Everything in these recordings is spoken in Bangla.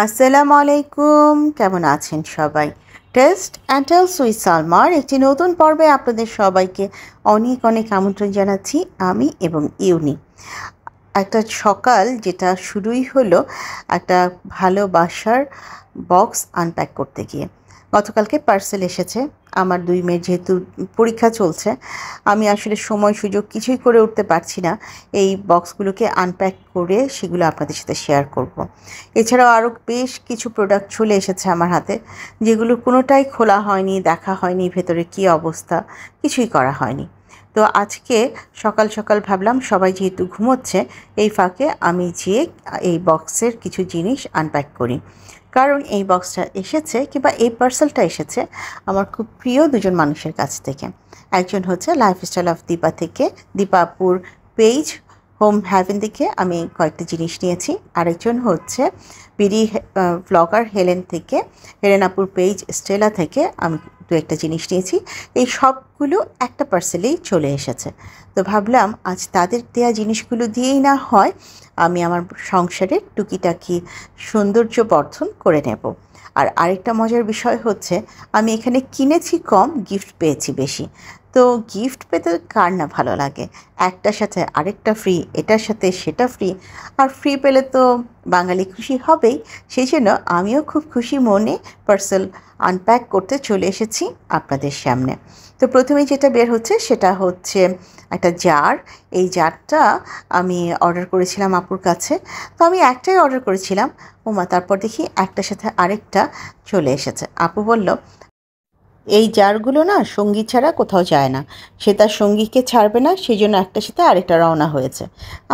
আসসালামু আলাইকুম, কেমন আছেন সবাই? টেস্ট অ্যান্ড টেলস উইথ সালমার একটি নতুন পর্বে আপনাদের সবাইকে অনেক অনেক আমন্ত্রণ জানাচ্ছি আমি এবং ইউনি। একটা সকাল যেটা শুরুই হলো একটা ভালোবাসার বক্স আনপ্যাক করতে গিয়ে। গতকালকে পার্সেল এসেছে। আমার 2 মেয়ের যেহেতু পরীক্ষা চলছে, আমি আসলে সময় সুযোগ কিছুই করে উঠতে পারছি না এই বক্সগুলোকে আনপ্যাক করে সেগুলো আপনাদের সাথে শেয়ার করব। এছাড়াও আরও বেশ কিছু প্রোডাক্ট চলে এসেছে আমার হাতে, যেগুলো কোনোটাই খোলা হয়নি, দেখা হয়নি ভেতরে কী অবস্থা, কিছুই করা হয়নি। তো আজকে সকাল সকাল ভাবলাম সবাই যেহেতু ঘুমোচ্ছে, এই ফাঁকে আমি যেয়ে এই বক্সের কিছু জিনিস আনপ্যাক করি। কারণ এই বক্সটা এসেছে কিংবা এই পার্সেলটা এসেছে আমার খুব প্রিয় দুজন মানুষের কাছ থেকে। একজন হচ্ছে লাইফস্টাইল অফ দীপা থেকে, দীপা আপুর পেজ হোম হ্যাভেন থেকে আমি কয়েকটা জিনিস নিয়েছি। আরেকজন হচ্ছে বিডি ব্লগার হেলেন থেকে, হেলেন আপুর পেজ স্টেলা থেকে আমি 2-1টা জিনিস নিয়েছি। এই সবগুলো একটা পার্সেলেই চলে এসেছে। তো ভাবলাম আজ তাদের দেওয়া জিনিসগুলো দিয়েই না হয় আমি আমার সংসারের টুকিটাকি সৌন্দর্য বর্ধন করে নেব। আর আরেকটা মজার বিষয় হচ্ছে আমি এখানে কিনেছি কম, গিফট পেয়েছি বেশি। তো গিফট পেতে কার না ভালো লাগে? একটার সাথে আরেকটা ফ্রি, এটার সাথে সেটা ফ্রি, আর ফ্রি পেলে তো বাঙালি খুশি হবেই। সেই জন্য আমিও খুব খুশি মনে পার্সেল আনপ্যাক করতে চলে এসেছি আপনাদের সামনে। তো প্রথমেই যেটা বের হচ্ছে সেটা হচ্ছে একটা জার। এই জারটা আমি অর্ডার করেছিলাম আপুর কাছে। তো আমি একটাই অর্ডার করেছিলাম, ওমা তারপর দেখি একটার সাথে আরেকটা চলে এসেছে। আপু বলল, এই জারগুলো না সঙ্গী ছাড়া কোথাও যায় না, সে তার সঙ্গীকে ছাড়বে না, সেই জন্য একটার সাথে আরেকটা রওনা হয়েছে।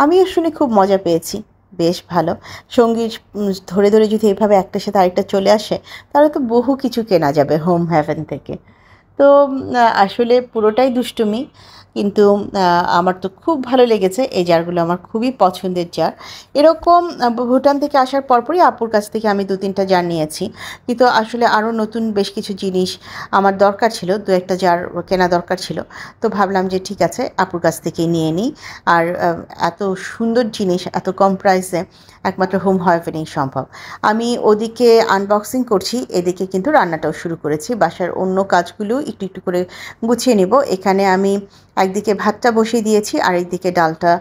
আমিও শুনে খুব মজা পেয়েছি, বেশ ভালো। সঙ্গীর ধরে ধরে যদি এভাবে একটার সাথে আরেকটা চলে আসে, তাহলে তো বহু কিছু কেনা যাবে হোম হ্যাভেন থেকে। তো আসলে পুরোটাই দুষ্টুমি, কিন্তু আমার তো খুব ভালো লেগেছে। এই জারগুলো আমার খুবই পছন্দের জার। এরকম ভুটান থেকে আসার পরপরই আপুর কাছ থেকে আমি 2-3টা জার নিয়েছি, কিন্তু আসলে আরও নতুন বেশ কিছু জিনিস আমার দরকার ছিল, 2-1টা জার কেনা দরকার ছিল। তো ভাবলাম যে ঠিক আছে আপুর কাছ থেকেই নিয়ে নিই। আর এত সুন্দর জিনিস এত কম প্রাইসে একমাত্র হোম হ্যাভেনেই সম্ভব। আমি ওদিকে আনবক্সিং করছি, এদিকে কিন্তু রান্নাটাও শুরু করেছি। বাসার অন্য কাজগুলো একটু একটু করে গুছিয়ে নেব। এখানে আমি একদিকে ভাতটা বসিয়ে দিয়েছি, আর একদিকে ডালটা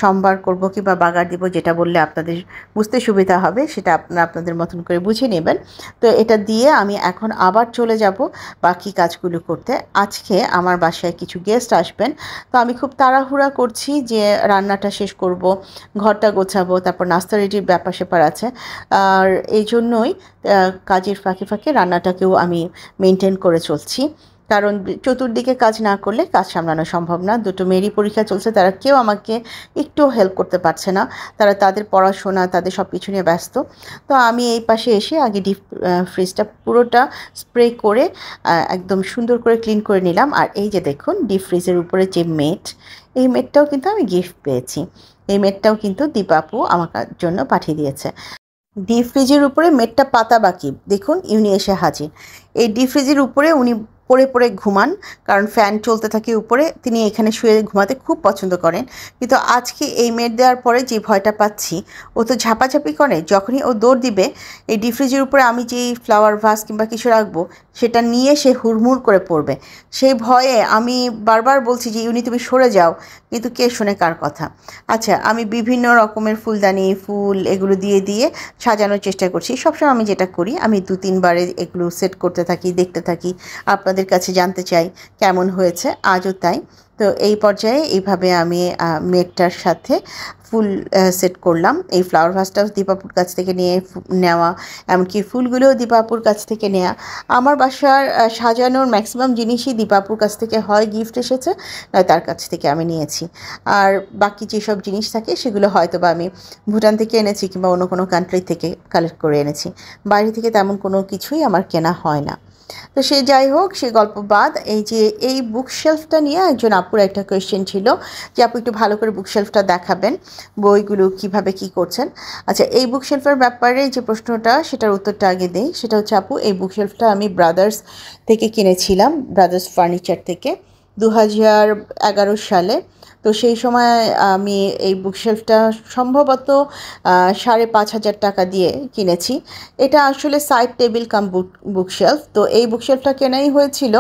সম্বার করব কিংবা বাগার দিব, যেটা বললে আপনাদের বুঝতে সুবিধা হবে সেটা আপনারা আপনাদের মতন করে বুঝে নেবেন। তো এটা দিয়ে আমি এখন আবার চলে যাব বাকি কাজগুলো করতে। আজকে আমার বাসায় কিছু গেস্ট আসবেন, তো আমি খুব তাড়াহুড়া করছি যে রান্নাটা শেষ করব, ঘরটা গোছাবো, তারপর নাস্তা রেডির ব্যাপার স্যাপার আছে। আর এই জন্যই কাজের ফাঁকে ফাঁকে রান্নাটাকেও আমি মেনটেন করে চলছি। কারণ চতুর্দিকে কাজ না করলে কাজ সামলানো সম্ভব না। 2টো মেয়েরই পরীক্ষা চলছে, তারা কেউ আমাকে একটুও হেল্প করতে পারছে না। তারা তাদের পড়াশোনা, তাদের সব কিছু নিয়ে ব্যস্ত। তো আমি এই পাশে এসে আগে ডিপ ফ্রিজটা পুরোটা স্প্রে করে একদম সুন্দর করে ক্লিন করে নিলাম। আর এই যে দেখুন ডিপ ফ্রিজের উপরে যে মেট, এই মেটটাও কিন্তু আমি গিফট পেয়েছি। এই মেটটাও কিন্তু দীপাপু আমার জন্য পাঠিয়ে দিয়েছে। ডিপ ফ্রিজের উপরে মেটটা পাতা বাকি, দেখুন ইউনি এসে হাজির। এই ডিপ ফ্রিজের উপরে উনি পড়ে পড়ে ঘুমান, কারণ ফ্যান চলতে থাকে উপরে, তিনি এখানে শুয়ে ঘুমাতে খুব পছন্দ করেন। কিন্তু আজকে এই মেট দেওয়ার পরে যে ভয়টা পাচ্ছি, ও তো ঝাপাঝাপি করে, যখনই ও দৌড় দিবে এই ডিপ ফ্রিজের উপরে আমি যেই ফ্লাওয়ার ভাস কিংবা কিছু রাখবো সেটা নিয়ে সে হুড়মুড় করে পড়বে। সেই ভয়ে আমি বারবার বলছি যে ইউনি তুমি সরে যাও, কিন্তু কে শোনে কার কথা। আচ্ছা, আমি বিভিন্ন রকমের ফুলদানি, ফুল এগুলো দিয়ে দিয়ে সাজানোর চেষ্টা করছি। সবসময় আমি যেটা করি, আমি 2-3 বারে এগুলো সেট করতে থাকি, দেখতে থাকি, আপনাদের কাছে জানতে চাই কেমন হয়েছে। আজও তাই। তো এই পর্যায়ে এইভাবে আমি মেটটার সাথে ফুল সেট করলাম। এই ফ্লাওয়ার ভাসটাও দীপাপুর কাছ থেকে নেওয়া, এমনকি ফুলগুলোও দীপাপুর কাছ থেকে নেওয়া। আমার বাসার সাজানোর ম্যাক্সিমাম জিনিসই দীপাপুর কাছ থেকে হয় গিফট এসেছে, নয় তার কাছ থেকে আমি নিয়েছি। আর বাকি যেসব জিনিস থাকে সেগুলো হয়তো বা আমি ভুটান থেকে এনেছি কিংবা অন্য কোনো কান্ট্রি থেকে কালেক্ট করে এনেছি। বাইরে থেকে তেমন কোনো কিছুই আমার কেনা হয় না। তো সে যাই হোক, সে গল্প বাদ। এই যে এই বুকশেলফটা নিয়ে একজন আপুর একটা কোয়েশ্চেন ছিল যে আপু একটু ভালো করে বুকশেলফটা দেখাবেন, বইগুলো কিভাবে কি করছেন। আচ্ছা, এই বুকশেলফের ব্যাপারে যে প্রশ্নটা, সেটার উত্তরটা আগে দেই। সেটা হচ্ছে আপু, এই বুকশেলফটা আমি ব্রাদার্স থেকে কিনেছিলাম, ব্রাদার্স ফার্নিচার থেকে 2011 সালে। তো সেই সময় আমি এই বুকশেলফটা সম্ভবত 5,500 টাকা দিয়ে কিনেছি। এটা আসলে সাইড টেবিল কাম বুকশেলফ। তো এই বুকশেলফটা কেনাই হয়েছিল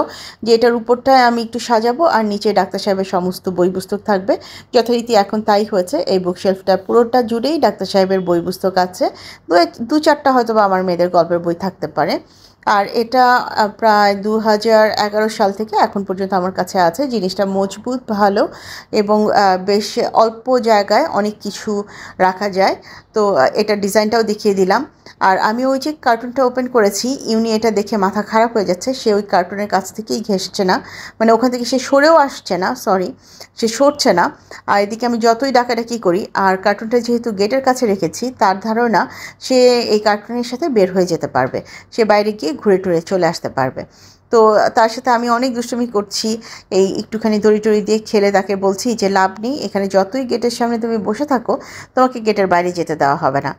যে এটার উপরটায় আমি একটু সাজাবো আর নিচে ডাক্তার সাহেবের সমস্ত বই পুস্তক থাকবে। যথারীতি এখন তাই হয়েছে। এই বুকশেলফটা পুরোটা জুড়েই ডাক্তার সাহেবের বই পুস্তক আছে। দু চারটা হয়তো বা আমার মেয়েদের গল্পের বই থাকতে পারে। আর এটা প্রায় 2011 সাল থেকে এখন পর্যন্ত আমার কাছে আছে। জিনিসটা মজবুত, ভালো এবং বেশ অল্প জায়গায় অনেক কিছু রাখা যায়। তো এটার ডিজাইনটাও দেখিয়ে দিলাম। আর আমি ওই যে কার্টুনটা ওপেন করেছি, ইউনি এটা দেখে মাথা খারাপ হয়ে যাচ্ছে। সে ওই কার্টুনের কাছ থেকেই ঘেঁষছে না, মানে ওখান থেকে সে সরেও আসছে না, সে সরছে না। আর এদিকে আমি যতই ডাকাডাকি করি, আর কার্টুনটা যেহেতু গেটের কাছে রেখেছি, তার ধারণা সে এই কার্টুনের সাথে বের হয়ে যেতে পারবে, সে বাইরে গিয়ে ঘুরে টুরে চলে আসতে পারবে। তো তার সাথে আমি অনেক দুষ্টুমি করছি, এই একটুখানি দড়ি টড়ি দিয়ে খেলে তাকে বলছি যে লাভ নেই, এখানে যতই গেটের সামনে তুমি বসে থাকো তোমাকে গেটের বাইরে যেতে দেওয়া হবে না।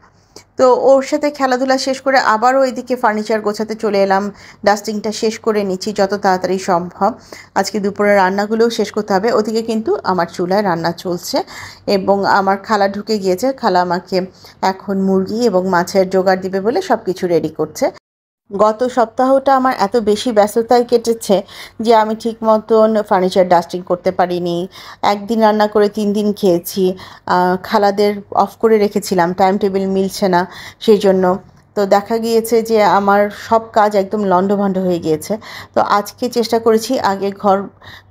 তো ওর সাথে খেলাধুলা শেষ করে আবারও ওইদিকে ফার্নিচার গোছাতে চলে এলাম। ডাস্টিংটা শেষ করে নিচ্ছি যত তাড়াতাড়ি সম্ভব। আজকে দুপুরের রান্নাগুলোও শেষ করতে হবে। ওদিকে কিন্তু আমার চুলায় রান্না চলছে এবং আমার খালা ঢুকে গিয়েছে। খালা আমাকে এখন মুরগি এবং মাছের জোগাড় দিবে বলে সব কিছু রেডি করছে। গত সপ্তাহটা আমার এত বেশি ব্যস্ততায় কেটেছে যে আমি ঠিক মতন ফার্নিচার ডাস্টিং করতে পারিনি। একদিন রান্না করে 3 দিন খেয়েছি। খালাদের অফ করে রেখেছিলাম, টাইম টেবিল মিলছে না সেই জন্য। তো দেখা গিয়েছে যে আমার সব কাজ একদম লণ্ডভণ্ড হয়ে গিয়েছে। তো আজকে চেষ্টা করেছি আগে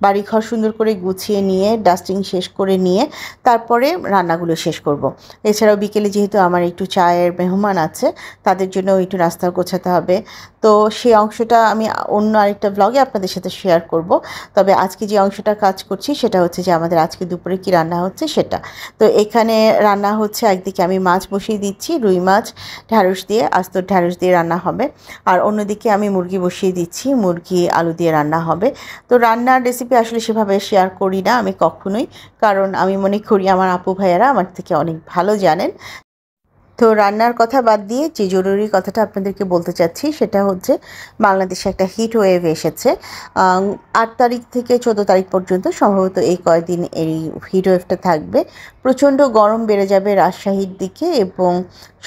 বাড়িঘর সুন্দর করে গুছিয়ে নিয়ে ডাস্টিং শেষ করে নিয়ে তারপরে রান্নাগুলো শেষ করব। এছাড়াও বিকেলে যেহেতু আমার একটু চায়ের মেহমান আছে, তাদের জন্য একটু নাস্তা গোছাতে হবে। তো সেই অংশটা আমি অন্য আরেকটা ব্লগে আপনাদের সাথে শেয়ার করব। তবে আজকে যে অংশটা কাজ করছি সেটা হচ্ছে যে আমাদের আজকে দুপুরে কি রান্না হচ্ছে সেটা। তো এখানে রান্না হচ্ছে, একদিকে আমি মাছ বসিয়ে দিচ্ছি, রুই মাছ ঢ্যাঁড়স দিয়ে, আস্ত ঢ্যাঁড়স দিয়ে রান্না হবে। আর অন্যদিকে আমি মুরগি বসিয়ে দিচ্ছি, মুরগি আলু দিয়ে রান্না হবে। তো রান্নার রেসিপি আসলে সেভাবে শেয়ার করি না আমি কখনোই, কারণ আমি মনে করি আমার আপু ভাইয়ারা আমার থেকে অনেক ভালো জানেন। তো রান্নার কথা বাদ দিয়ে যে জরুরি কথাটা আপনাদেরকে বলতে চাচ্ছি সেটা হচ্ছে বাংলাদেশে একটা হিট ওয়েভ এসেছে। 8 তারিখ থেকে 14 তারিখ পর্যন্ত সম্ভবত এই কয়েকদিন এই হিট ওয়েভটা থাকবে। প্রচণ্ড গরম বেড়ে যাবে রাজশাহীর দিকে এবং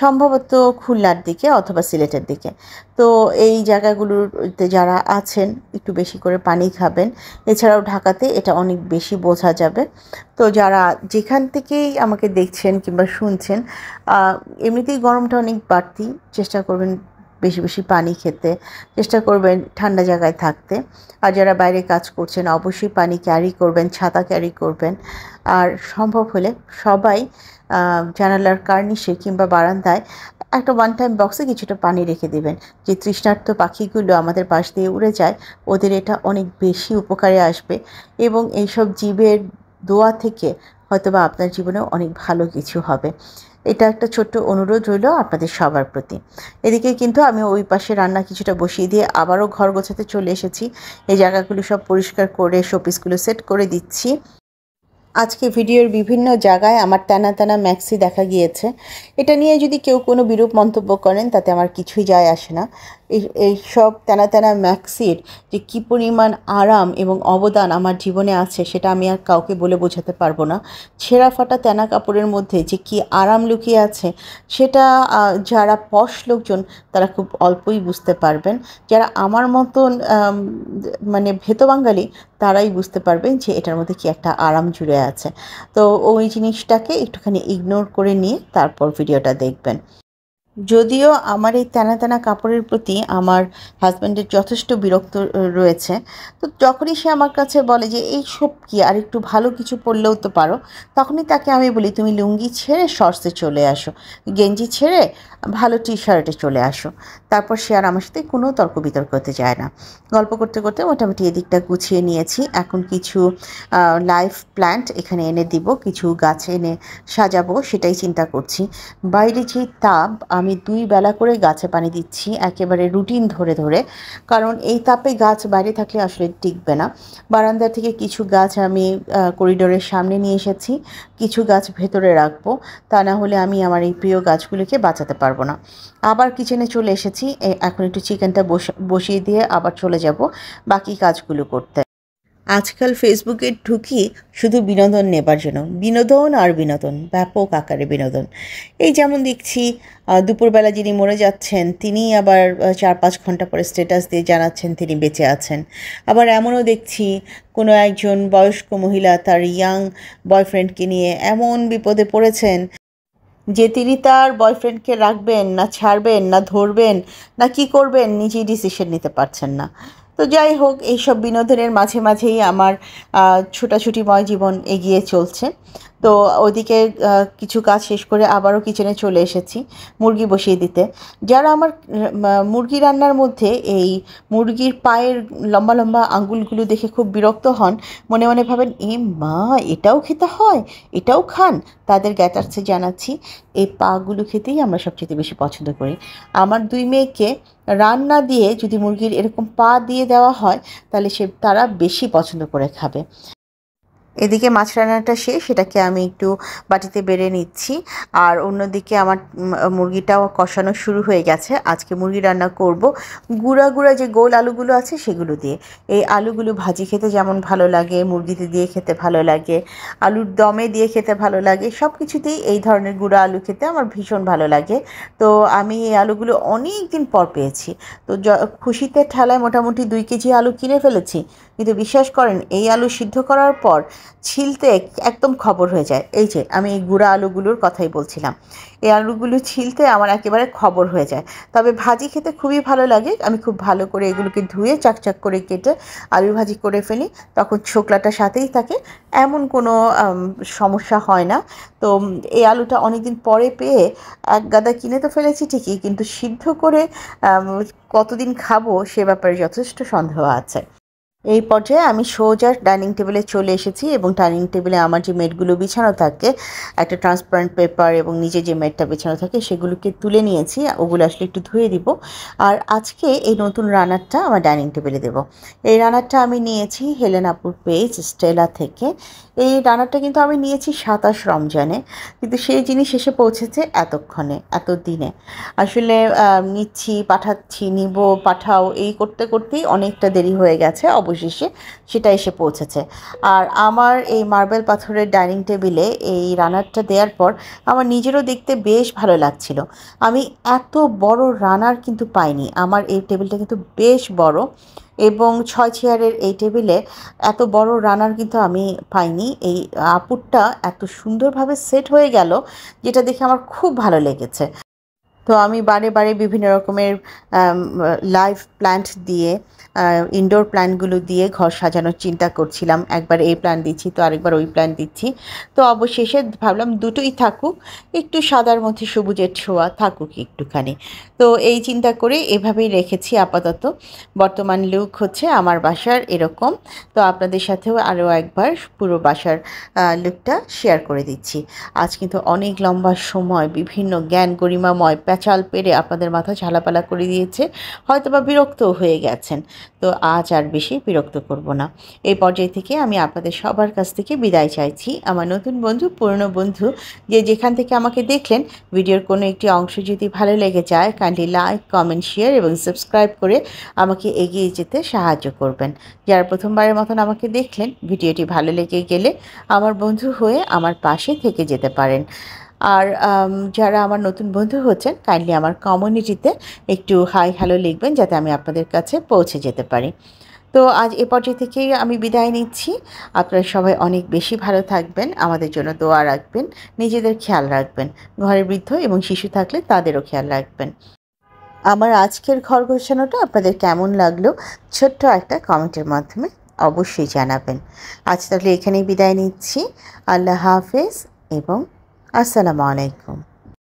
সম্ভবত খুলনার দিকে অথবা সিলেটের দিকে। তো এই জায়গাগুলোতে যারা আছেন একটু বেশি করে পানি খাবেন। এছাড়াও ঢাকাতে এটা অনেক বেশি বোঝা যাবে। তো যারা যেখান থেকেই আমাকে দেখছেন কিংবা শুনছেন, এমনিতেই গরমটা অনেক বাড়তি, চেষ্টা করবেন বেশি বেশি পানি খেতে, চেষ্টা করবেন ঠান্ডা জায়গায় থাকতে। আর যারা বাইরে কাজ করছেন অবশ্যই পানি ক্যারি করবেন, ছাতা ক্যারি করবেন। আর সম্ভব হলে সবাই জানালার কার্নিশে কিংবা বারান্দায় একটা ওয়ান টাইম বক্সে কিছুটা পানি রেখে দেবেন। যে তৃষ্ণার্ত পাখিগুলো আমাদের পাশ দিয়ে উড়ে যায়, ওদের এটা অনেক বেশি উপকারে আসবে এবং এইসব জীবের দোয়া থেকে হয়তোবা আপনার জীবনেও অনেক ভালো কিছু হবে। এটা একটা ছোট্ট অনুরোধ রইল আপনাদের সবার প্রতি। এদিকে কিন্তু আমি ওই পাশে রান্না কিছুটা বসিয়ে দিয়ে আবারও ঘর গোছাতে চলে এসেছি। এই জায়গাগুলো সব পরিষ্কার করে শোপিসগুলো সেট করে দিচ্ছি। আজকে ভিডিওর বিভিন্ন জায়গায় আমার টানা টানা ম্যাক্সি দেখা গিয়েছে। এটা নিয়ে যদি কেউ কোনো বিরূপ মন্তব্য করেন তাতে আমার কিছুই যায় আসে না। এইসব টানা টানা ম্যাক্সির যে কী পরিমাণ আরাম এবং অবদান আমার জীবনে আছে সেটা আমি আর কাউকে বলে বোঝাতে পারবো না। ছেঁড়া ফাটা টানা কাপড়ের মধ্যে যে কী আরাম লুকিয়ে আছে সেটা যারা পশ লোকজন তারা খুব অল্পই বুঝতে পারবেন। যারা আমার মতন মানে ভেতো বাঙালি তারাই বুঝতে পারবেন যে এটার মধ্যে কি একটা আরাম জুড়ে আছে। তো ওই জিনিসটাকে একটুখানি ইগনোর করে নিয়ে তারপর ভিডিওটা দেখবেন। যদিও আমার এই টানা টানা কাপড়ের প্রতি আমার হাজব্যান্ডের যথেষ্ট বিরক্ত রয়েছে। তো যখনই সে আমার কাছে বলে যে এইসব কি, আর একটু ভালো কিছু পরলেও তো পারো, তখনই তাকে আমি বলি তুমি লুঙ্গি ছেড়ে শর্টসে চলে আসো, গেঞ্জি ছেড়ে ভালো টি শার্টে চলে আসো। তারপর সে আর আমার সাথে কোনো তর্ক বিতর্ক করতে যায় না। গল্প করতে করতে মোটামুটি এদিকটা গুছিয়ে নিয়েছি। এখন কিছু লাইভ প্ল্যান্ট এখানে এনে দিব, কিছু গাছ এনে সাজাবো সেটাই চিন্তা করছি। বাইরে যে তাপ, আমি 2 বেলা করে গাছে পানি দিচ্ছি একেবারে রুটিন ধরে ধরে, কারণ এই তাপে গাছ বাইরে থাকলে আসলে টিকবে না। বারান্দা থেকে কিছু গাছ আমি করিডোরের সামনে নিয়ে এসেছি, কিছু গাছ ভেতরে রাখবো, তা না হলে আমি আমার এই প্রিয় গাছগুলিকে বাঁচাতে পারবো না। আবার কিচেনে চলে এসেছি, এখন একটু চিকেনটা বসিয়ে দিয়ে আবার চলে যাব বাকি কাজগুলো করতে। আজকাল ফেসবুকে ঢুকি শুধু বিনোদন নেবার জন্য, বিনোদন আর বিনোদন, ব্যাপক আকারে বিনোদন। এই যেমন দেখছি দুপুরবেলা যিনি মরে যাচ্ছেন তিনি আবার 4-5 ঘন্টা পরে স্ট্যাটাস দিয়ে জানাচ্ছেন তিনি বেঁচে আছেন। আবার এমনও দেখছি কোনো একজন বয়স্ক মহিলা তার ইয়াং বয়ফ্রেন্ডকে নিয়ে এমন বিপদে পড়েছেন যে তিনি তার বয়ফ্রেন্ডকে রাখবেন না ছাড়বেন না ধরবেন না কি করবেন নিজেই ডিসিশন নিতে পারছেন না। তো যাই হোক, এইসব বিনোদনের মাঝে মাঝেই আমার ছোটাছুটিময় জীবন এগিয়ে চলছে। তো ওদিকে কিছু কাজ শেষ করে আবারও কিচেনে চলে এসেছি মুরগি বসিয়ে দিতে। যারা আমার মুরগি রান্নার মধ্যে এই মুরগির পায়ের লম্বা লম্বা আঙ্গুলগুলো দেখে খুব বিরক্ত হন, মনে মনে ভাবেন এ মা, এটাও খেতে হয়, এটাও খান, তাদের জ্ঞাতার্থে জানাচ্ছি এই পাগুলো খেতেই আমরা সবচেয়ে বেশি পছন্দ করি। আমার 2 মেয়েকে রান্না দিয়ে যদি মুরগির এরকম পা দিয়ে দেওয়া হয় তাহলে তারা বেশি পছন্দ করে খাবে। এদিকে মাছ রান্নাটা শেষ, সেটাকে আমি একটু বাটিতে বেড়ে নিচ্ছি। আর অন্যদিকে আমার মুরগিটাও কষানো শুরু হয়ে গেছে। আজকে মুরগি রান্না করব গুঁড়া গুঁড়া যে গোল আলুগুলো আছে সেগুলো দিয়ে। এই আলুগুলো ভাজি খেতে যেমন ভালো লাগে, মুরগিতে দিয়ে খেতে ভালো লাগে, আলুর দমে দিয়ে খেতে ভালো লাগে, সব কিছুতেই এই ধরনের গুঁড়া আলু খেতে আমার ভীষণ ভালো লাগে। তো আমি এই আলুগুলো অনেক দিন পর পেয়েছি। তো খুশিতে ঠেলায় মোটামুটি 2 কেজি আলু কিনে ফেলেছি। কিন্তু বিশ্বাস করেন, এই আলু সিদ্ধ করার পর ছিলতে একদম খবর হয়ে যায়। এই যে আমি এই গুঁড়া আলুগুলোর কথাই বলছিলাম, এই আলুগুলো ছিলতে আমার একেবারে খবর হয়ে যায়। তবে ভাজি খেতে খুবই ভালো লাগে। আমি খুব ভালো করে এগুলোকে ধুয়ে চাকচাক করে কেটে আলু ভাজি করে ফেলি, তখন ছোকলাটা সাথেই থাকে, এমন কোনো সমস্যা হয় না। তো এই আলুটা অনেকদিন পরে পেয়ে এক গাদা কিনে তো ফেলেছি ঠিকই, কিন্তু সিদ্ধ করে কতদিন খাবো সে ব্যাপারে যথেষ্ট সন্দেহ আছে। এই পর্যায়ে আমি সোজা ডাইনিং টেবিলে চলে এসেছি এবং ডাইনিং টেবিলে আমার যে মেটগুলো বিছানো থাকে, একটা ট্রান্সপারেন্ট পেপার এবং নিচে যে মেটটা বিছানো থাকে সেগুলোকে তুলে নিয়েছি। ওগুলো আসলে একটু ধুয়ে দিব। আর আজকে এই নতুন রানারটা আমার ডাইনিং টেবিলে দেব। এই রানারটা আমি নিয়েছি হেলেন আপুর পেজ স্টেলা থেকে। এই রানারটা কিন্তু আমি নিয়েছি 27 রমজানে, কিন্তু সেই জিনিস এসে পৌঁছেছে এতক্ষণে, এত দিনে। আসলে নিচ্ছি, পাঠাচ্ছি, নিব, পাঠাও, এই করতে করতেই অনেকটা দেরি হয়ে গেছে। অবশেষে সেটা এসে পৌঁছেছে। আর আমার এই মার্বেল পাথরের ডাইনিং টেবিলে এই রানারটা দেওয়ার পর আমার নিজেরও দেখতে বেশ ভালো লাগছিল। আমি এত বড় রানার কিন্তু পাইনি। আমার এই টেবিলটা কিন্তু বেশ বড় এবং 6 চেয়ারের এই টেবিলে এত বড় রানার কিন্তু আমি পাইনি। এই আপুরটা এত সুন্দরভাবে সেট হয়ে গেল, যেটা দেখে আমার খুব ভালো লেগেছে। তো আমি বারে বারে বিভিন্ন রকমের লাইভ প্ল্যান্ট দিয়ে, ইনডোর প্ল্যান্টগুলো দিয়ে ঘর সাজানোর চিন্তা করছিলাম। একবার এই প্ল্যান্ট দিচ্ছি তো আরেকবার ওই প্ল্যান্ট দিচ্ছি। তো অবশেষে ভাবলাম দুটোই থাকুক, একটু সাদার মধ্যে সবুজের ছোঁয়া থাকুক একটুখানি। তো এই চিন্তা করে এভাবেই রেখেছি আপাতত। বর্তমান লুক হচ্ছে আমার বাসার এরকম। তো আপনাদের সাথেও আরও একবার পুরো বাসার লুকটা শেয়ার করে দিচ্ছি। আজ কিন্তু অনেক লম্বা সময় বিভিন্ন জ্ঞান গরিমাময় প্যাচাল পেরে আপনাদের মাথা ঝালাপালা করে দিয়েছে, হয়তোবা বিরক্তও হয়ে গেছেন। তো আজ আর বেশি বিরক্ত করব না। এই পর্যায় থেকে আমি আপনাদের সবার কাছ থেকে বিদায় চাইছি। আমার নতুন বন্ধু, পুরনো বন্ধু, যে যেখান থেকে আমাকে দেখলেন, ভিডিওর কোনো একটি অংশ যদি ভালো লেগে যায় কাইন্ডলি লাইক, কমেন্ট, শেয়ার এবং সাবস্ক্রাইব করে আমাকে এগিয়ে যেতে সাহায্য করবেন। যারা প্রথমবারের মতন আমাকে দেখলেন, ভিডিওটি ভালো লেগে গেলে আমার বন্ধু হয়ে আমার পাশে থেকে যেতে পারেন। আর যারা আমার নতুন বন্ধু হচ্ছেন, কাইন্ডলি আমার কমিউনিটিতে একটু হাই হ্যালো লিখবেন যাতে আমি আপনাদের কাছে পৌঁছে যেতে পারি। তো আজ এ পর্যায়ে থেকেই আমি বিদায় নিচ্ছি। আপনারা সবাই অনেক বেশি ভালো থাকবেন, আমাদের জন্য দোয়া রাখবেন, নিজেদের খেয়াল রাখবেন, ঘরে বৃদ্ধ এবং শিশু থাকলে তাদেরও খেয়াল রাখবেন। আমার আজকের ঘর গোছানোটা আপনাদের কেমন লাগলো ছোট্ট একটা কমেন্টের মাধ্যমে অবশ্যই জানাবেন। আজ তাহলে এখানেই বিদায় নিচ্ছি। আল্লাহ হাফেজ এবং আসসালামু আলাইকুম।